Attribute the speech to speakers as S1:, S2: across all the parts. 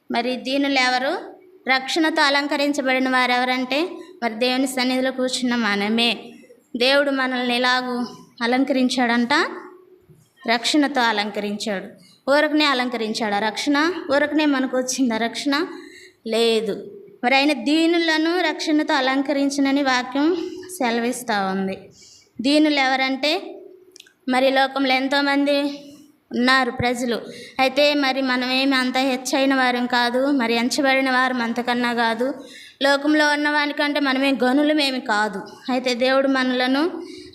S1: మరి దీనులు ఎవరు? రక్షణతో అలంకరించబడిన వారు ఎవరంటే మరి దేవుని సన్నిధిలో కూర్చున్న మనమే. దేవుడు మనల్ని ఎలాగూ అలంకరించాడంట? రక్షణతో అలంకరించాడు. ఊరకనే అలంకరించాడు. రక్షణ ఊరకనే మనకు వచ్చిందా రక్షణ? లేదు. మరి ఆయన దీనులను రక్షణతో అలంకరించినని వాక్యం సెలవిస్తూ ఉంది. దీనులు ఎవరంటే మరి లోకంలో ఎంతోమంది ఉన్నారు ప్రజలు. అయితే మరి మనమేమి అంత హెచ్చైన వారం కాదు, మరి ఎంచబడిన వారం అంతకన్నా కాదు. లోకంలో ఉన్నవానికంటే మనమే గనులమేమి కాదు. అయితే దేవుడు మనలను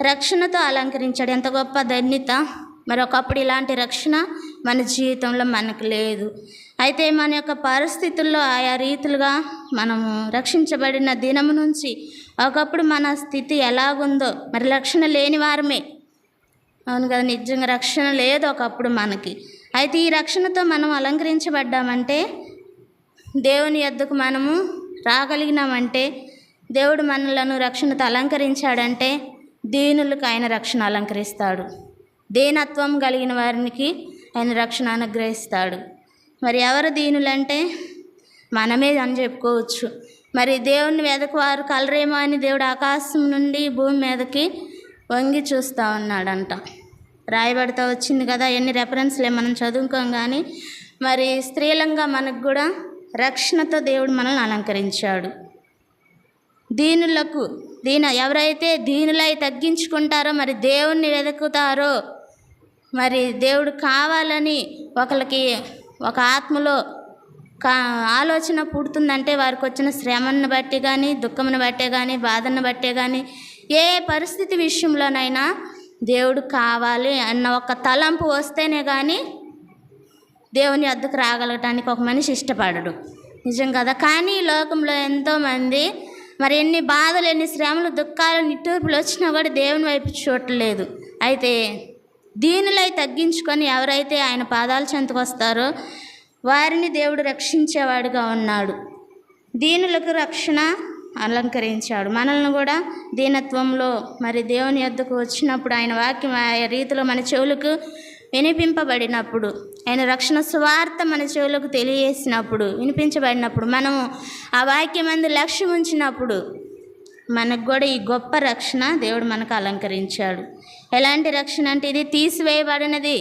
S1: రక్షణతో అలంకరించాడు. ఎంత గొప్ప ధన్యత! మరి ఒకప్పుడు ఇలాంటి రక్షణ మన జీవితంలో మనకు లేదు. అయితే మన యొక్క పరిస్థితుల్లో ఆయా రీతులుగా మనము రక్షించబడిన దినము నుంచి ఒకప్పుడు మన స్థితి ఎలాగుందో, మరి రక్షణ లేని వారమే. అవును కదా, నిజంగా రక్షణ లేదు ఒకప్పుడు మనకి. అయితే ఈ రక్షణతో మనం అలంకరించబడ్డామంటే, దేవుని యొద్దకు మనము రాగలిగినామంటే, దేవుడు మనలను రక్షణతో అలంకరించాడంటే దీనులకు ఆయన రక్షణ అలంకరిస్తాడు. దీనత్వం కలిగిన వారికి ఆయన రక్షణ అనుగ్రహిస్తాడు. మరి ఎవరు దీనులంటే మనమే అని చెప్పుకోవచ్చు. మరి దేవుని వెదకువారు కలరేమో అని దేవుడు ఆకాశం నుండి భూమి మీదకి వంగి చూస్తూ ఉన్నాడంట. రాయబడుతూ వచ్చింది కదా, ఎన్ని రెఫరెన్స్లే మనం చదువుకోం. కానీ మరి స్త్రీలంగా మనకు కూడా రక్షణతో దేవుడు మనల్ని అలంకరించాడు. దీనులకు ఎవరైతే దీనులై తగ్గించుకుంటారో, మరి దేవుణ్ణి వెతుకుతారో, మరి దేవుడు కావాలని ఒకరికి ఒక ఆత్మలో ఆలోచన పుడుతుందంటే వారికి వచ్చిన శ్రమను బట్టి కానీ, దుఃఖమును బట్టే కానీ, బాధను బట్టే కానీ, ఏ పరిస్థితి విషయంలోనైనా దేవుడు కావాలి అన్న ఒక తలంపు వస్తేనే కానీ దేవుని వద్దకు రాగలగటానికి ఒక మనిషి ఇష్టపడడు. నిజం కదా. కానీ ఈ లోకంలో ఎంతోమంది మరి ఎన్ని బాధలు, ఎన్ని శ్రమలు, దుఃఖాలు, నిట్టూర్పులు వచ్చినా కూడా దేవుని వైపు చూడలేదు. అయితే దీనులై తగ్గించుకొని ఎవరైతే ఆయన పాదాల చెంతకు వస్తారో వారిని దేవుడు రక్షించేవాడుగా ఉన్నాడు. దీనులకు రక్షణ అలంకరించాడు. మనల్ని కూడా దీనత్వంలో మరి దేవుని యొద్దకు వచ్చినప్పుడు, ఆయన వాక్యం ఆ రీతిలో మన చెవులకు వినిపింపబడినప్పుడు, ఆయన రక్షణ సువార్త మన చెవులకు తెలియజేసినప్పుడు, వినిపించబడినప్పుడు, మనము ఆ వాక్యం అందు లక్ష్యం ఉంచినప్పుడు మనకు కూడా ఈ గొప్ప రక్షణ దేవుడు మనకు అలంకరించాడు. ఎలాంటి రక్షణ అంటే ఇది తీసివేయబడినది,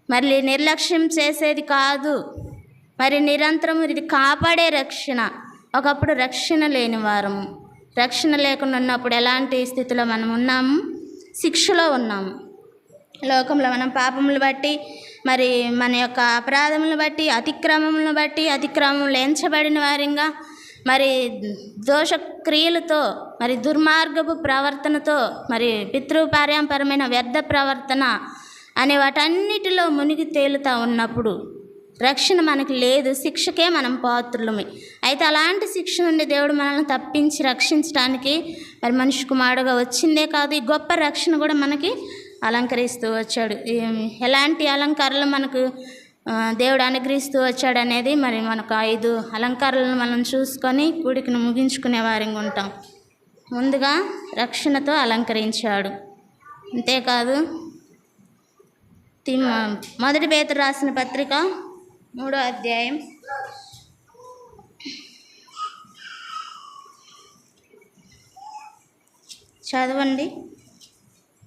S1: మరి నిర్లక్ష్యం చేసేది కాదు, మరి నిరంతరం ఇది కాపాడే రక్షణ. ఒకప్పుడు రక్షణ లేని వారము, రక్షణ లేకుండా ఉన్నప్పుడు ఎలాంటి స్థితిలో మనం ఉన్నాము? శిక్షలో ఉన్నాము. లోకంలో మనం పాపములు బట్టి, మరి మన యొక్క అపరాధములను బట్టి, అతిక్రమములు ఎంచబడిన వారిగా, మరి దోషక్రియలతో, మరి దుర్మార్గపు ప్రవర్తనతో, మరి పితృపారంపరమైన వ్యర్థ ప్రవర్తన అనే వాటన్నిటిలో మునిగి తేలుతూ ఉన్నప్పుడు రక్షణ మనకు లేదు, శిక్షకే మనం పాత్రులమే. అయితే అలాంటి శిక్ష నుండి దేవుడు మనల్ని తప్పించి రక్షించడానికి మరి మనిషి కుమారుడుగా వచ్చిందే కాదు, ఈ గొప్ప రక్షణ కూడా మనకి అలంకరిస్తూ వచ్చాడు. ఎలాంటి అలంకారాలు మనకు దేవుడు అనుగ్రహిస్తూ వచ్చాడు అనేది మరి మనకు 5 అలంకారాలను మనం చూసుకొని కూడికను ముగించుకునే వారిగా ఉంటాం. ముందుగా రక్షణతో అలంకరించాడు. అంతేకాదు మొదటి పేతురు రాసిన పత్రిక 3వ అధ్యాయం చదవండి.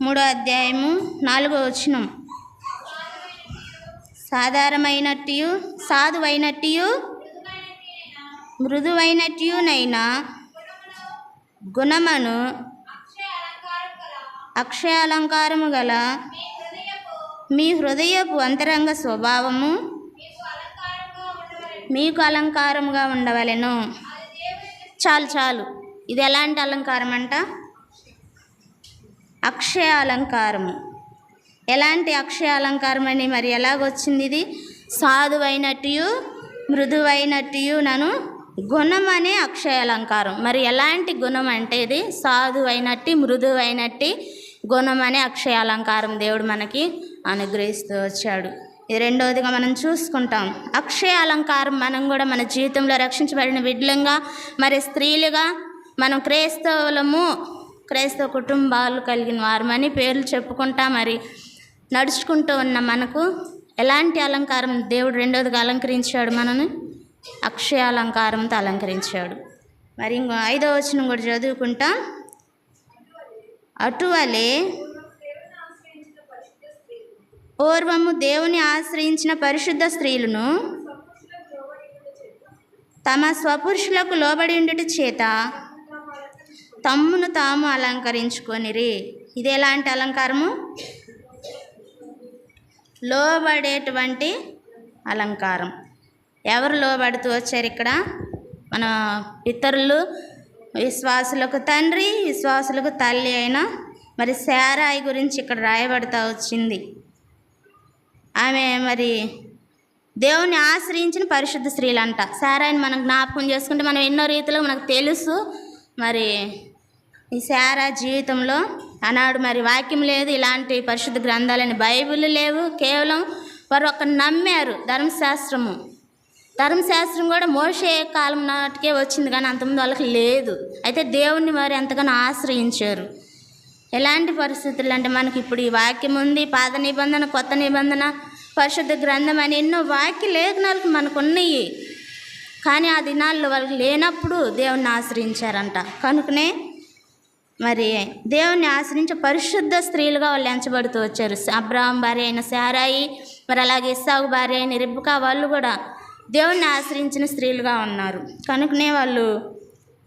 S1: 3వ అధ్యాయము 4వ వచనం. సాధువైనట్టు మృదువైనట్టునైనా గుణమును అక్షయాలంకారము గల మీ హృదయపు అంతరంగ స్వభావము మీకు అలంకారముగా ఉండవలెను. చాలు. ఇది ఎలాంటి అలంకారం అంట? అక్షయ అలంకారము. ఎలాంటి అక్షయ అలంకారం అని మరి ఎలాగొచ్చింది? ఇది సాధువైనట్టు మృదువైనట్టు నను గుణం అనే అక్షయ అలంకారం. మరి ఎలాంటి గుణం అంటే ఇది సాధువైనట్టు మృదువైనట్టు గుణం అనే అక్షయ అలంకారం దేవుడు మనకి అనుగ్రహిస్తూ వచ్చాడు. ఇది రెండవదిగా మనం చూసుకుంటాం. అక్షయ అలంకారం మనం కూడా మన జీవితంలో రక్షించబడిన బిడ్డలంగా, మరి స్త్రీలుగా, మనం క్రైస్తవ కుటుంబాలు కలిగిన వారమని పేర్లు చెప్పుకుంటా మరి నడుచుకుంటూ ఉన్న మనకు ఎలాంటి అలంకారం దేవుడు రెండవదిగా అలంకరించాడు మనని? అక్షయాలంకారంతో అలంకరించాడు. మరి ఇంకో 5వ వచనం కూడా చదువుకుంటాం. అటువలే పూర్వము దేవుని ఆశ్రయించిన పరిశుద్ధ స్త్రీలను తమ స్వపురుషులకు లోబడి ఉండుట చేత తమ్మును తాము అలంకరించుకొనిరి. ఇది ఎలాంటి అలంకారము? లోబడేటువంటి అలంకారం. ఎవరు లోబడుతూ వచ్చారు ఇక్కడ? మన పితరులు, విశ్వాసులకు తండ్రి, విశ్వాసులకు తల్లి అయిన మరి శారాయి గురించి ఇక్కడ రాయబడతా వచ్చింది. ఆమె మరి దేవుని ఆశ్రయించిన పరిశుద్ధ స్త్రీలంట. శారాయిని మనం జ్ఞాపకం చేసుకుంటే మనం ఎన్నో రీతిలో మనకు తెలుసు. మరి ఈ శారా జీవితంలో ఆనాడు మరి వాక్యం లేదు, ఇలాంటి పరిశుద్ధ గ్రంథాలని బైబిల్ లేవు. కేవలం వారు ఒక నమ్మారు ధర్మశాస్త్రం కూడా మోషే కాలం నాటికే వచ్చింది, కానీ అంతకుముందు వాళ్ళకి లేదు. అయితే దేవుణ్ణి వారు ఎంతగానో ఆశ్రయించారు. ఎలాంటి పరిస్థితులు అంటే మనకి ఇప్పుడు ఈ వాక్యం ఉంది, పాత నిబంధన, కొత్త నిబంధన, పరిశుద్ధ గ్రంథం అని ఎన్నో వాక్య లేఖనాలకు మనకు ఉన్నాయి. కానీ ఆ దినాల్లో వాళ్ళకి లేనప్పుడు దేవుణ్ణి ఆశ్రయించారంట. కనుకనే మరి దేవుణ్ణి ఆశ్రయించే పరిశుద్ధ స్త్రీలుగా వాళ్ళు ఎంచబడుతూ వచ్చారు. అబ్రాహాం భార్య అయిన శారాయి, మరి అలాగే ఇస్సాకు భార్య అయిన రిబ్కా, వాళ్ళు కూడా దేవుణ్ణి ఆశ్రయించిన స్త్రీలుగా ఉన్నారు. కనుకనే వాళ్ళు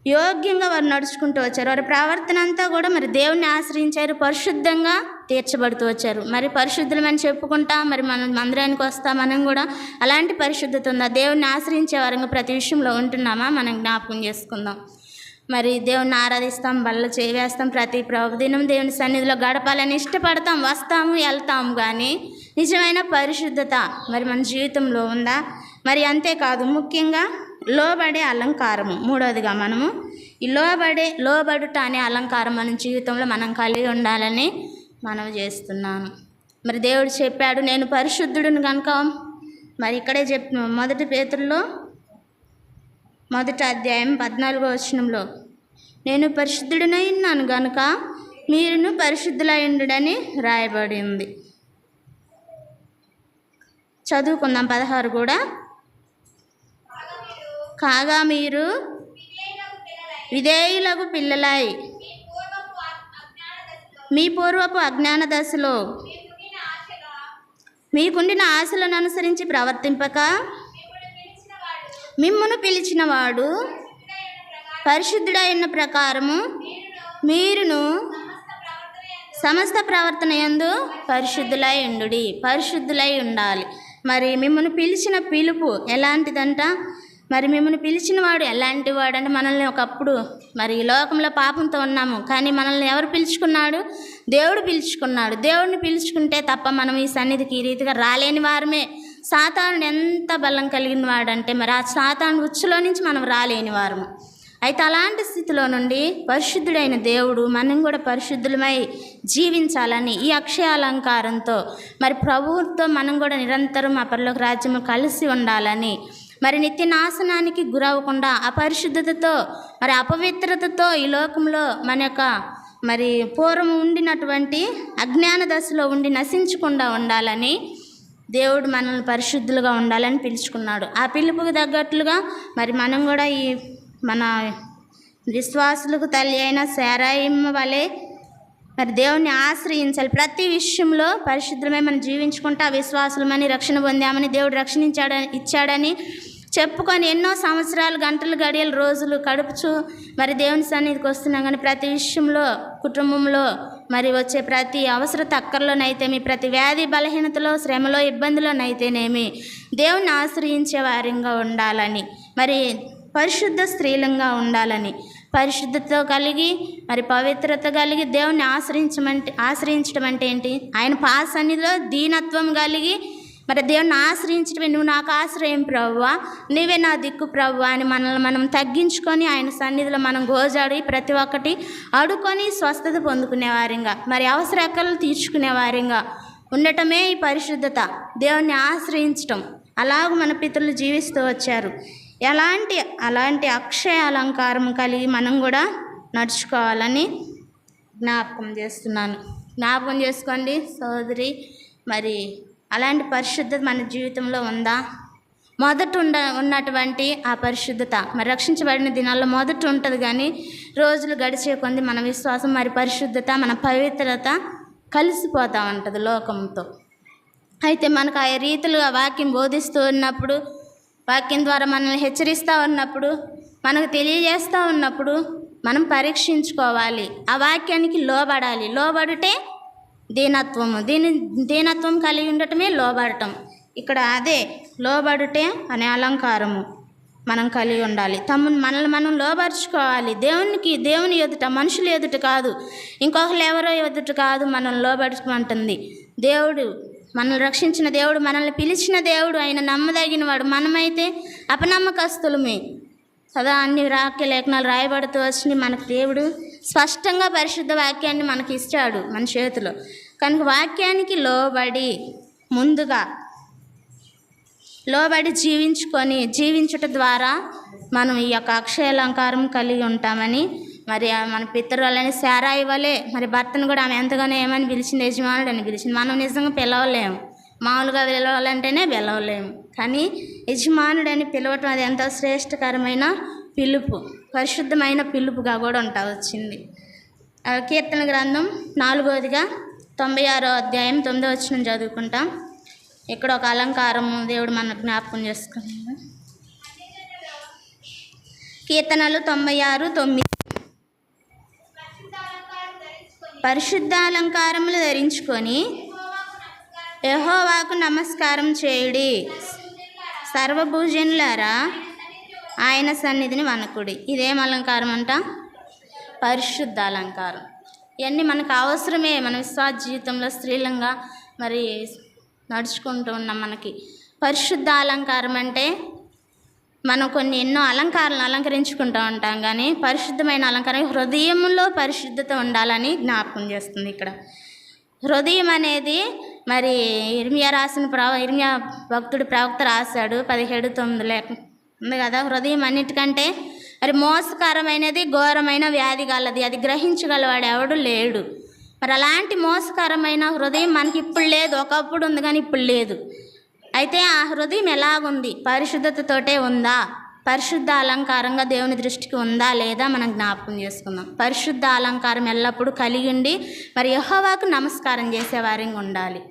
S1: యోగ్యంగా వారు నడుచుకుంటూ వచ్చారు. వారి ప్రవర్తన అంతా కూడా మరి దేవుణ్ణి ఆశ్రయించారు, పరిశుద్ధంగా తీర్చబడుతూ వచ్చారు. మరి పరిశుద్ధులమని చెప్పుకుంటా మరి మనం మందిరానికి వస్తాం, మనం కూడా అలాంటి పరిశుద్ధత ఉందా? దేవుణ్ణి ఆశ్రయించే వారంగా ప్రతి విషయంలో ఉంటున్నామా? మనం జ్ఞాపకం చేసుకుందాం. మరి దేవుణ్ణి ఆరాధిస్తాం, బల్ల చేవేస్తాం, ప్రతి దినం దేవుని సన్నిధిలో గడపాలని ఇష్టపడతాం, వస్తాము, వెళ్తాము. కానీ నిజమైన పరిశుద్ధత మరి మన జీవితంలో ఉందా? మరి అంతేకాదు, ముఖ్యంగా లోబడే అలంకారము. మూడవదిగా మనము ఈ లోబడుట అనే అలంకారం మన జీవితంలో మనం కలిగి ఉండాలని మనం చేస్తున్నాను. మరి దేవుడు చెప్పాడు, నేను పరిశుద్ధుడును కనుక. మరి ఇక్కడే మొదటి పేతురులో 1వ అధ్యాయం 14వ వచనంలో, నేను పరిశుద్ధుడినై ఉన్నాను గనుక మీరును పరిశుద్ధులై ఉండుడని రాయబడి ఉంది. చదువుకుందాం 16 కూడా. కాగా మీరు విధేయులకు పిల్లలై మీ పూర్వపు అజ్ఞాన దశలో మీకుండిన ఆశలను అనుసరించి ప్రవర్తింపక మిమ్మును పిలిచిన వాడు పరిశుద్ధుడైన ప్రకారము మీరును సమస్త ప్రవర్తన యందు పరిశుద్ధులై ఉండాలి. మరి మిమ్మల్ని పిలిచిన పిలుపు ఎలాంటిదంట? మరి మిమ్మల్ని పిలిచిన వాడు ఎలాంటి వాడు అంటే, మనల్ని ఒకప్పుడు మరి ఈ లోకంలో పాపంతో ఉన్నాము, కానీ మనల్ని ఎవరు పిలుచుకున్నాడు? దేవుడు పిలుచుకున్నాడు. దేవుడిని పిలుచుకుంటే తప్ప మనం ఈ సన్నిధికి ఈ రీతిగా రాలేని వారమే. సాతానుడు ఎంత బలం కలిగిన వాడంటే మరి ఆ సాతాను ఉచ్చులో నుంచి మనం రాలేని వారము. అయితే అలాంటి స్థితిలో నుండి పరిశుద్ధుడైన దేవుడు మనం కూడా పరిశుద్ధులమై జీవించాలని ఈ అక్షయాలంకారంతో మరి ప్రభువుతో మనం కూడా నిరంతరం ఆ పరలోక రాజ్యము కలిసి ఉండాలని, మరి నిత్య నాశనానికి గురవకుండా అపరిశుద్ధతతో మరి అపవిత్రతతో ఈ లోకంలో మన యొక్క మరి పూర్వం ఉండినటువంటి అజ్ఞాన దశలో ఉండి నశించకుండా ఉండాలని దేవుడు మనల్ని పరిశుద్ధులుగా ఉండాలని పిలుచుకున్నాడు. ఆ పిలుపుకు తగ్గట్లుగా మరి మనం కూడా ఈ మన విశ్వాసులకు తల్లి అయిన శారాయిమ్మ వలె మరి దేవుణ్ణి ఆశ్రయించాలి. ప్రతి విషయంలో పరిశుద్ధమే మనం జీవించుకుంటా విశ్వాసులమని రక్షణ పొందామని దేవుడు ఇచ్చాడని చెప్పుకొని ఎన్నో సంవత్సరాలు, గంటలు, గడియలు, రోజులు గడుపుచు మరి దేవుని సన్నిధికి వస్తున్నాం. కానీ ప్రతి విషయంలో, కుటుంబంలో మరి వచ్చే ప్రతి అవసరత అక్కర్లోనైతేమి, ప్రతి వ్యాధి బలహీనతలో, శ్రమలో, ఇబ్బందులోనైతేనేమి దేవుని ఆశ్రయించే వారంగా ఉండాలని, మరి పరిశుద్ధ స్త్రీలంగా ఉండాలని, పరిశుద్ధతతో కలిగి మరి పవిత్రత కలిగి దేవుని ఆశ్రయించడం అంటే ఏంటి? ఆయన సన్నిధిలో దీనత్వం కలిగి మరి దేవుని ఆశ్రయించడమే. నువ్వు నాకు ఆశ్రయం ప్రభువా, నీవే నా దిక్కు ప్రభువా అని మనల్ని మనం తగ్గించుకొని ఆయన సన్నిధిలో మనం గోజాడి ప్రతి ఒక్కటి అడుకొని స్వస్థత పొందుకునేవారంగా, మరి అవసరకలు తీర్చుకునేవారంగా ఉండటమే ఈ పరిశుద్ధత, దేవుణ్ణి ఆశ్రయించటం. అలాగ మన పితరులు జీవిస్తూ వచ్చారు. అలాంటి అక్షయ అలంకారం కలిగి మనం కూడా నడుచుకోవాలని జ్ఞాపకం చేసుకోండి సోదరి. మరి అలాంటి పరిశుద్ధత మన జీవితంలో ఉందా? మొదట ఉన్నటువంటి ఆ పరిశుద్ధత మరి రక్షించబడిన దినాల్లో మొదట ఉంటుంది, కానీ రోజులు గడిచే కొంది మన విశ్వాసం మరి పరిశుద్ధత మన పవిత్రత కలిసిపోతూ ఉంటుంది లోకంతో. అయితే మనకు ఆ రీతిలో వాక్యం బోధిస్తూ ఉన్నప్పుడు, వాక్యం ద్వారా మనల్ని హెచ్చరిస్తూ ఉన్నప్పుడు, మనకు తెలియజేస్తూ ఉన్నప్పుడు మనం పరీక్షించుకోవాలి. ఆ వాక్యానికి లోబడాలి. లోబడితే దీనత్వము, దీనత్వం కలిగి ఉండటమే లోబడటం. ఇక్కడ అదే లోబడుటే అనే అలంకారము మనం కలిగి ఉండాలి. మనల్ని మనం లోబరుచుకోవాలి. దేవుని ఎదుట, మనుషుల ఎదుట కాదు, ఇంకొకరు ఎవరో ఎదుట కాదు మనల్ని లోబడుచుకుంటుంది. దేవుడు మనల్ని రక్షించిన దేవుడు, మనల్ని పిలిచిన దేవుడు, ఆయన నమ్మదగిన వాడు. మనమైతే అపనమ్మకస్తులమే కదా. అన్ని వాక్య లేఖనాలు రాయబడుతూ వచ్చి మనకు దేవుడు స్పష్టంగా పరిశుద్ధ వాక్యాన్ని మనకి ఇచ్చాడు మన చేతిలో. కనుక వాక్యానికి ముందుగా లోబడి జీవించుట ద్వారా మనం ఈ యొక్క అక్షయాలంకారం కలిగి ఉంటామని, మరి మన పితరులని శారాయి వలె మరి భర్తను కూడా ఆమె ఎంతగానో ఏమని పిలిచింది, యజమానుడు అని పిలిచింది. మనం నిజంగా పిలవలేము, మామూలుగా పిలవాలంటేనే పిలవలేము, కానీ యజమానుడని పిలవటం అది ఎంతో శ్రేష్టకరమైన పిలుపు, పరిశుద్ధమైన పిలుపుగా కూడా వచ్చింది. కీర్తన గ్రంథం 4వ 96వ అధ్యాయం 9వ వచనం చదువుకుంటాం. ఇక్కడ ఒక అలంకారము దేవుడు మన జ్ఞాపకం చేసుకున్నాడు. కీర్తనలు 96:9. పరిశుద్ధ అలంకారములు ధరించుకొని యెహోవాకు నమస్కారం చేయుడి, సర్వభూజనులారా ఆయన సన్నిధిని వణకుడి. ఇదేం అలంకారం అంట? పరిశుద్ధ అలంకారం. ఇవన్నీ మనకు అవసరమే. మన విశ్వాస జీవితంలో స్త్రీలంగా మరి నడుచుకుంటూ ఉన్నాం. మనకి పరిశుద్ధ అలంకారం అంటే మనం ఎన్నో అలంకారాలను అలంకరించుకుంటూ ఉంటాం, కానీ పరిశుద్ధమైన అలంకారం హృదయంలో పరిశుద్ధత ఉండాలని జ్ఞాపకం చేస్తుంది. ఇక్కడ హృదయం అనేది మరి ఇర్మియా భక్తుడు ప్రవక్త రాశాడు 17:9 ఉంది కదా. హృదయం అన్నిటికంటే మరి మోసకరమైనది, ఘోరమైన వ్యాధి గలది, అది గ్రహించగలవాడు ఎవడు లేడు. మరి అలాంటి మోసకరమైన హృదయం మనకి ఇప్పుడు లేదు, ఒకప్పుడు ఉంది కానీ ఇప్పుడు లేదు. అయితే ఆ హృదయం ఎలాగుంది? పరిశుద్ధతతోటే ఉందా? పరిశుద్ధ అలంకారంగా దేవుని దృష్టికి ఉందా లేదా మనం జ్ఞాపకం చేసుకుందాం. పరిశుద్ధ అలంకారం ఎల్లప్పుడూ కలిగి ఉండి మరి యెహోవాకు నమస్కారం చేసేవారిగా ఉండాలి.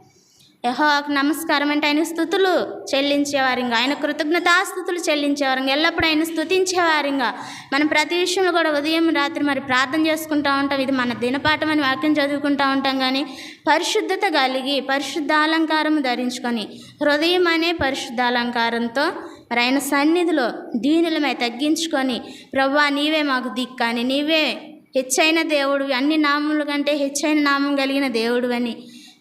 S1: యెహోవాకు నమస్కారం అంటే ఆయన స్తుతులు చెల్లించేవారిగా, ఆయన కృతజ్ఞతాస్తుతులు చెల్లించేవారిగా, ఎల్లప్పుడూ ఆయన స్తుతించేవారిగా మనం ప్రతి విషయంలో కూడా ఉదయం రాత్రి మరి ప్రార్థన చేసుకుంటూ ఉంటాం. ఇది మన దినపాఠం అని వాక్యం చదువుకుంటూ ఉంటాం, కానీ పరిశుద్ధత కలిగి పరిశుద్ధ అలంకారం ధరించుకొని హృదయం అనే పరిశుద్ధ అలంకారంతో మరి ఆయన సన్నిధిలో దీనులమై తగ్గించుకొని, ప్రభువా నీవే మాకు దిక్కని, నీవే హెచ్చైన దేవుడు, అన్ని నామముల కంటే హెచ్చైన నామం కలిగిన దేవుడు అని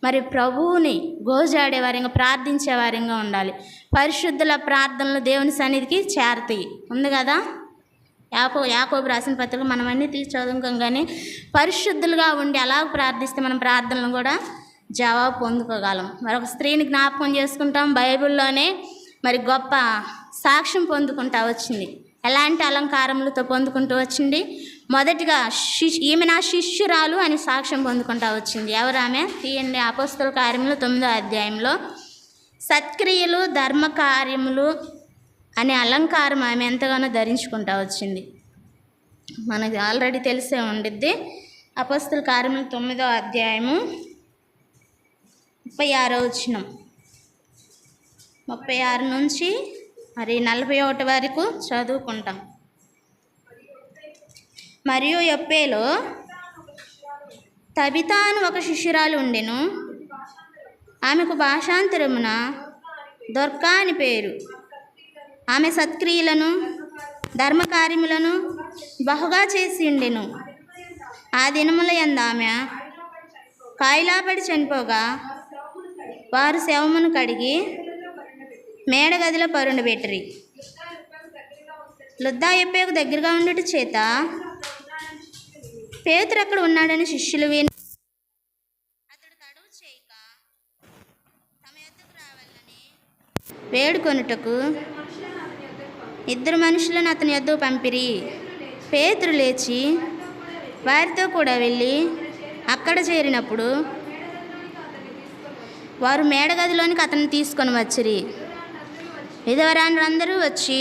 S1: మరి ప్రభువుని గోజాడేవారిగా ప్రార్థించేవారిగా ఉండాలి. పరిశుద్ధుల ప్రార్థనలు దేవుని సన్నిధికి చేరతాయి ఉంది కదా. యాకోబు రాసిన పత్రిక మనం అన్నీ తీసి చదువుకోం, కానీ పరిశుద్ధులుగా ఉండి అలా ప్రార్థిస్తే మనం ప్రార్థనలు కూడా జవాబు పొందుకోగలం. మరొక స్త్రీని జ్ఞాపకం చేసుకుంటాం. బైబిల్లోనే మరి గొప్ప సాక్ష్యం పొందుకుంటూ వచ్చింది. ఎలాంటి అలంకారములతో పొందుకుంటూ వచ్చింది? మొదటిగా ఈమె నా శిష్యురాలు అని సాక్ష్యం పొందుకుంటూ వచ్చింది. ఎవరు ఆమె? తీయండి, అపోస్తల కార్యములు 9వ అధ్యాయంలో సత్క్రియలు ధర్మకార్యములు అనే అలంకారం ఆమె ఎంతగానో ధరించుకుంటూ వచ్చింది. మనకి ఆల్రెడీ తెలిసే ఉండిద్ది. అపోస్తల కార్యములు 9వ అధ్యాయము 36వ వచనం, 36 నుంచి మరి 41 వరకు చదువుకుంటాం. మరియు యొప్పేలో తబితా అని ఒక శిష్యురాలు ఉండెను. ఆమెకు భాషాంతరమున దొర్కా అని పేరు. ఆమె సత్క్రియలను ధర్మకార్యములను బహుగా చేసి ఉండెను. ఆ దినముల యందు ఆమె కాయిలాపడి చనిపోగా వారు శవమును కడిగి మేడగదిలో పరుండబెట్టిరి. లుద్దా యొప్పేకు దగ్గరగా ఉండుట చేత పేతురు అక్కడ ఉన్నాడని శిష్యులు విని అతడు తడువు చేయక తమ యొద్దకు రావాలని వేడుకొనుటకు 2 మనుషులను అతని యొద్దకు పంపిరి. పేతురు లేచి వారితో కూడా వెళ్ళి అక్కడ చేరినప్పుడు వారు మేడగదిలోనికి అతన్ని తీసుకొని వచ్చిరి. విధవరాండ్రందరూ వచ్చి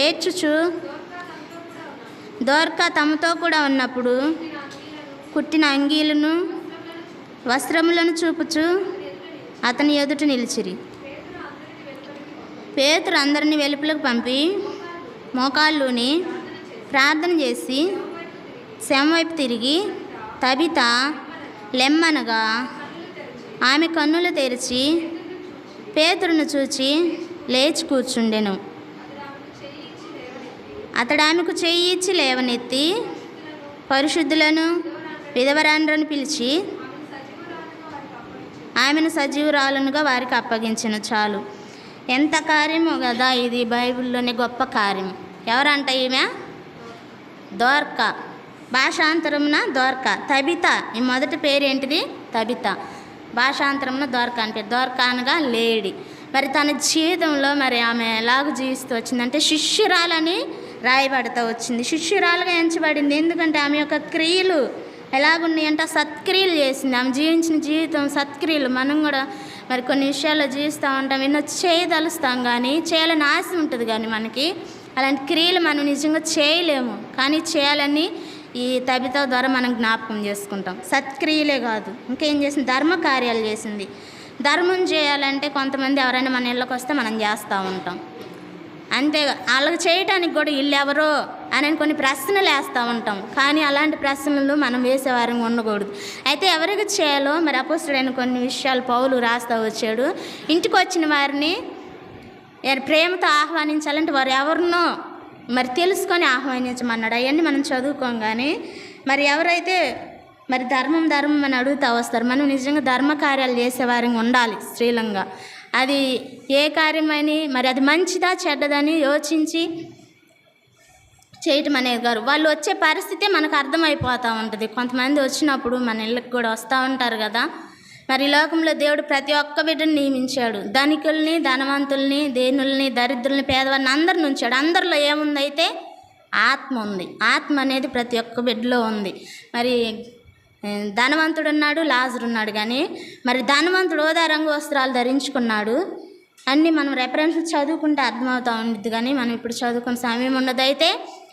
S1: ఏడ్చుచు దోర్కా తమతో కూడా ఉన్నప్పుడు కుట్టిన అంగీలను వస్త్రములను చూపుచు అతని ఎదుట నిలిచిరి. పేతురు అందరినీ వెలుపలకు పంపి మోకాళ్ళుని ప్రార్థన చేసి శవం వైపు తిరిగి తబిత లెమ్మనగా ఆమె కన్నులు తెరిచి పేతురును చూచి లేచి కూర్చుండెను. అతడు ఆమెకు చెయ్యి ఇచ్చి లేవనెత్తి పరిశుద్ధులను విధవరాండ్రను పిలిచి ఆమెను సజీవురాలునుగా వారికి అప్పగించెను. చాలు, ఎంత కార్యమో కదా ఇది, బైబిల్లోనే గొప్ప కార్యం. ఎవరంట ఈమె? దోర్కా, భాషాంతరమున దోర్కా. తబిత, ఈ మొదటి పేరు ఏంటిది? తబిత. భాషాంతరమున దోర్కా అంటే దోర్కా అనగా లేడీ. మరి తన జీవితంలో మరి ఆమె ఎలాగ జీవిస్తూ వచ్చిందంటే శిష్యురాలని రాయబడుతూ వచ్చింది. శిష్యురాలుగా ఎంచబడింది. ఎందుకంటే ఆమె యొక్క క్రియలు ఎలాగున్నాయంటే సత్క్రియలు చేసింది. ఆమె జీవించిన జీవితం సత్క్రియలు. మనం కూడా మరి కొన్ని విషయాల్లో జీవిస్తూ ఉంటాం, ఎన్నో చేయదలుస్తాం, కానీ చేయాలని ఆశ ఉంటుంది, కానీ మనకి అలాంటి క్రియలు మనం నిజంగా చేయలేము. కానీ చేయాలని ఈ తబిత ద్వారా మనం జ్ఞాపకం చేసుకుంటాం. సత్క్రియలే కాదు, ఇంకేం చేసింది? ధర్మ కార్యాలు చేసింది. ధర్మం చేయాలంటే కొంతమంది ఎవరైనా మన ఇళ్ళకి వస్తే మనం చేస్తూ ఉంటాం. అంతే, వాళ్ళకి చేయటానికి కూడా ఇల్లు ఎవరో అని కొన్ని ప్రశ్నలు వేస్తూ ఉంటాం. కానీ అలాంటి ప్రశ్నలు మనం వేసేవారంగా ఉండకూడదు. అయితే ఎవరికి చేయాలో మరి అపోస్తుడైన కొన్ని విషయాలు పౌలు రాస్తూ వచ్చాడు. ఇంటికి వచ్చిన వారిని ప్రేమతో ఆహ్వానించాలంటే వారు ఎవరినో మరి తెలుసుకొని ఆహ్వానించమన్నాడు. అవన్నీ మనం చదువుకోగానే మరి ఎవరైతే మరి ధర్మం అని అడుగుతూ వస్తారు. మనం నిజంగా ధర్మ కార్యాలు చేసేవారంగా ఉండాలి స్త్రీలంగా. అది ఏ కార్యమని మరి అది మంచిదా చెడ్డదని యోచించి చేయటం అనేది గారు వాళ్ళు వచ్చే పరిస్థితే మనకు అర్థమైపోతూ ఉంటుంది. కొంతమంది వచ్చినప్పుడు మన ఇళ్ళకి కూడా వస్తూ ఉంటారు కదా. మరి ఈ లోకంలో దేవుడు ప్రతి ఒక్క బిడ్డను నియమించాడు. ధనికుల్ని, ధనవంతుల్ని, దేనుల్ని, దరిద్రుల్ని, పేదవారిని అందరిని ఉంచాడు. అందరిలో ఏముందైతే ఆత్మ ఉంది. ఆత్మ అనేది ప్రతి ఒక్క బిడ్డలో ఉంది. మరి ధనవంతుడు ఉన్నాడు, లాజరు ఉన్నాడు. కానీ మరి ధనవంతుడు ఓదా రంగు వస్త్రాలు ధరించుకున్నాడు. అన్నీ మనం రెఫరెన్స్ చదువుకుంటే అర్థమవుతూ ఉంటుంది, కానీ మనం ఇప్పుడు చదువుకునే సమయం ఉండదు. అయితే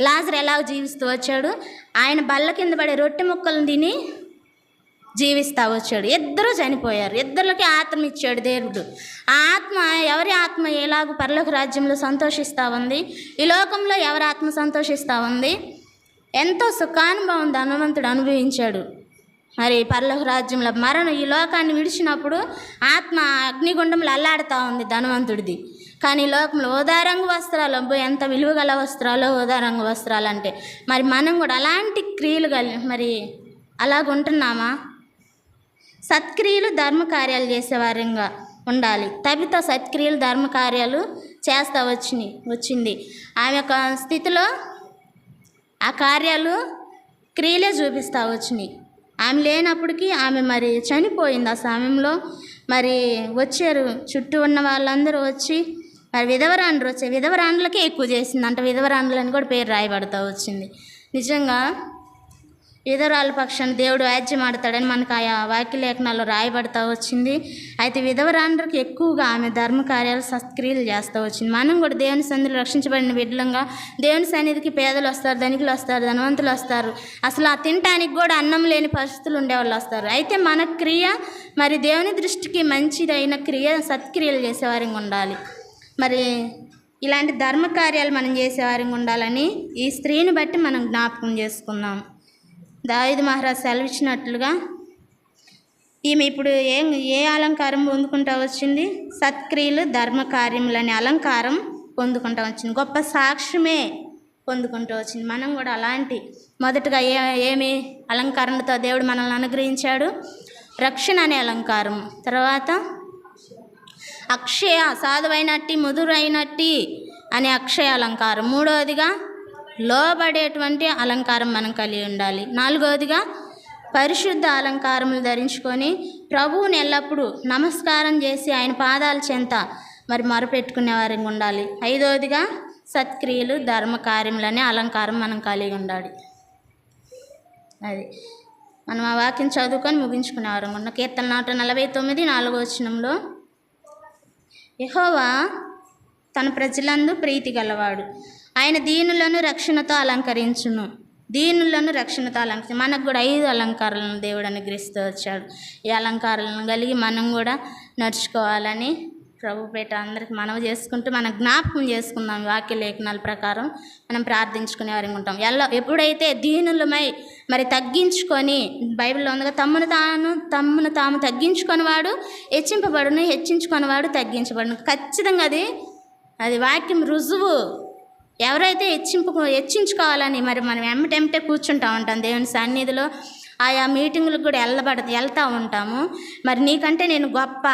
S1: లాజరు ఎలాగ జీవిస్తూ వచ్చాడు? ఆయన బల్ల కింద పడే రొట్టె ముక్కలను తిని జీవిస్తూ వచ్చాడు. ఇద్దరు చనిపోయారు. ఇద్దరికి ఆత్మ ఇచ్చాడు దేవుడు. ఆ ఆత్మ, ఎవరి ఆత్మ ఎలాగూ పరలోక రాజ్యంలో సంతోషిస్తూ ఉంది, ఈ లోకంలో ఎవరి ఆత్మ సంతోషిస్తూ ఉంది? ఎంతో సుఖానుభవం ధనవంతుడు అనుభవించాడు. మరి పరలోక రాజ్యంలో మరణం ఈ లోకాన్ని విడిచినప్పుడు ఆత్మ అగ్నిగుండంలో అల్లాడుతూ ఉంది ధనవంతుడిది. కానీ ఈ లోకంలో ఓదారంగు వస్త్రాలు, ఎంత విలువ గల వస్త్రాలు ఓదారంగు వస్త్రాలు అంటే, మరి మనం కూడా అలాంటి క్రియలు మరి అలాగుంటున్నామా? సత్క్రియలు ధర్మ కార్యాలు చేసేవారంగా ఉండాలి. తబిత సత్క్రియలు ధర్మ కార్యాలు చేస్తూ వచ్చింది. ఆమె యొక్క స్థితిలో ఆ కార్యాలు క్రియలే చూపిస్తూ వచ్చినాయి. ఆమె లేనప్పటికీ ఆమె మరి చనిపోయింది. ఆ సమయంలో మరి వచ్చారు, చుట్టూ ఉన్న వాళ్ళందరూ వచ్చి మరి విధవరాండ్రు వచ్చే విధవరాండ్లకే ఎక్కువ చేసిందంట. విధవరాండ్లని కూడా పేరు రాయబడుతూ వచ్చింది. నిజంగా విధవరాల పక్షాన్ని దేవుడు వ్యాజ్యం ఆడతాడని మనకు ఆ వాక్యలేఖనాల్లో రాయబడుతూ వచ్చింది. అయితే విధవరాండ్రికి ఎక్కువగా ఆమె ధర్మ కార్యాలు సత్క్రియలు చేస్తూ వచ్చింది. మనం కూడా దేవుని సన్నిధిలో రక్షించబడిన బిడ్డలంగా దేవుని సన్నిధికి పేదలు వస్తారు, ధనికులు వస్తారు, ధనవంతులు వస్తారు, అసలు ఆ తినటానికి కూడా అన్నం లేని పరిస్థితులు ఉండేవాళ్ళు వస్తారు. అయితే మన క్రియ మరి దేవుని దృష్టికి మంచిదైన క్రియ సత్క్రియలు చేసేవారంగా ఉండాలి. మరి ఇలాంటి ధర్మ కార్యాలు మనం చేసేవారంగా ఉండాలని ఈ స్త్రీని బట్టి మనం జ్ఞాపకం చేసుకుందాం. దావీదు మహారాజు సెలవిచ్చినట్లుగా ఈమె ఇప్పుడు ఏ అలంకారం పొందుకుంటూ వచ్చింది? సత్క్రియలు ధర్మ కార్యములు అనే అలంకారం పొందుకుంటూ వచ్చింది. గొప్ప సాక్ష్యమే పొందుకుంటూ వచ్చింది. మనం కూడా అలాంటి మొదటగా ఏమి అలంకరణతో దేవుడు మనల్ని అనుగ్రహించాడు? రక్షణ అనే అలంకారం. తర్వాత అక్షయ, సాధువైనట్టి మధురైనట్టి అనే అక్షయ అలంకారం. మూడవదిగా లోబడేటువంటి అలంకారం మనం కలిగి ఉండాలి. నాలుగవదిగా పరిశుద్ధ అలంకారములు ధరించుకొని ప్రభువుని ఎల్లప్పుడూ నమస్కారం చేసి ఆయన పాదాల చెంత మరి మొరపెట్టుకునే వారికి ఉండాలి. ఐదవదిగా సత్క్రియలు ధర్మ కార్యములనే అలంకారం మనం కలిగి ఉండాలి. అది మనం ఆ వాక్యం చదువుకొని ముగించుకునేవారం ఉన్న కీర్తన 149 4వ వచనంలో యెహోవా తన ప్రజలందు ప్రీతి గలవాడు. ఆయన దీనులను రక్షణతో అలంకరించును. దీనులను రక్షణతో అలంకరించు. మనకు కూడా 5 అలంకారాలను దేవుడు అనుగ్రహిస్తూ వచ్చాడు. ఈ అలంకారాలను కలిగి మనం కూడా నడుచుకోవాలని ప్రభుపేట అందరికి మనవి చేసుకుంటూ మనం జ్ఞాపకం చేసుకుందాం. వాక్య లేఖనాల ప్రకారం మనం ప్రార్థించుకునే వారికి ఉంటాం. ఎప్పుడైతే దీనులమై మరి తగ్గించుకొని, బైబిల్లో ఉందిగా, తమ్మును తాము తగ్గించుకొని వాడు హెచ్చింపబడును, హెచ్చించుకొని వాడు తగ్గించబడును. ఖచ్చితంగా అది వాక్యం రుజువు. ఎవరైతే హెచ్చించుకోవాలని మరి మనం ఎమ్మటెమ్మటే కూర్చుంటూ ఉంటాం దేవుని సన్నిధిలో, ఆయా మీటింగులకు కూడా వెళ్తూ ఉంటాము. మరి నీకంటే నేను గొప్ప,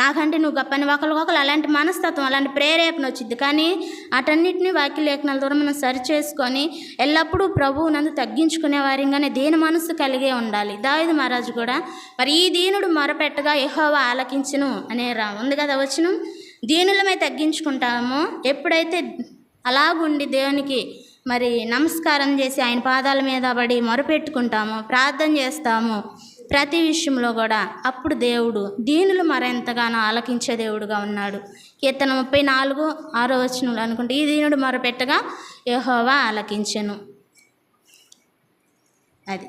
S1: నాకంటే నువ్వు గొప్ప అని ఒకరికొకరు అలాంటి మనస్తత్వం, అలాంటి ప్రేరేపణ వచ్చింది. కానీ అటన్నిటిని వాక్య లేఖనాల ద్వారా మనం సరి చేసుకొని ఎల్లప్పుడూ ప్రభువు నందు తగ్గించుకునే వారిగానే దీన మనస్సు కలిగే ఉండాలి. దావీదు మహారాజు కూడా మరి ఈ దీనుడు మొరపెట్టగా యెహోవా ఆలకించును అనే ఉంది కదా వచనం. దీనులమే తగ్గించుకుంటామో, ఎప్పుడైతే అలాగుండి దేవునికి మరి నమస్కారం చేసి ఆయన పాదాల మీద పడి మొరపెట్టుకుంటాము, ప్రార్థన చేస్తాము ప్రతి విషయంలో కూడా, అప్పుడు దేవుడు దీనులు మరెంతగానో ఆలకించే దేవుడుగా ఉన్నాడు. కీర్తన 34:6 అనుకుంటే, ఈ దీనుడు మొరపెట్టగా యెహోవా ఆలకించెను. అది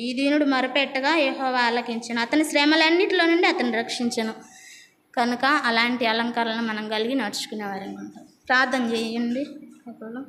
S1: ఈ దీనుడు మొరపెట్టగా యెహోవా ఆలకించెను, అతని శ్రమలన్నిటిలో నుండి అతను రక్షించెను. కనుక అలాంటి అలంకారాలను మనం కలిగి నడుచుకునేవారు ఉంటాం. ప్రార్థన చేయండి ఒకళ్ళు.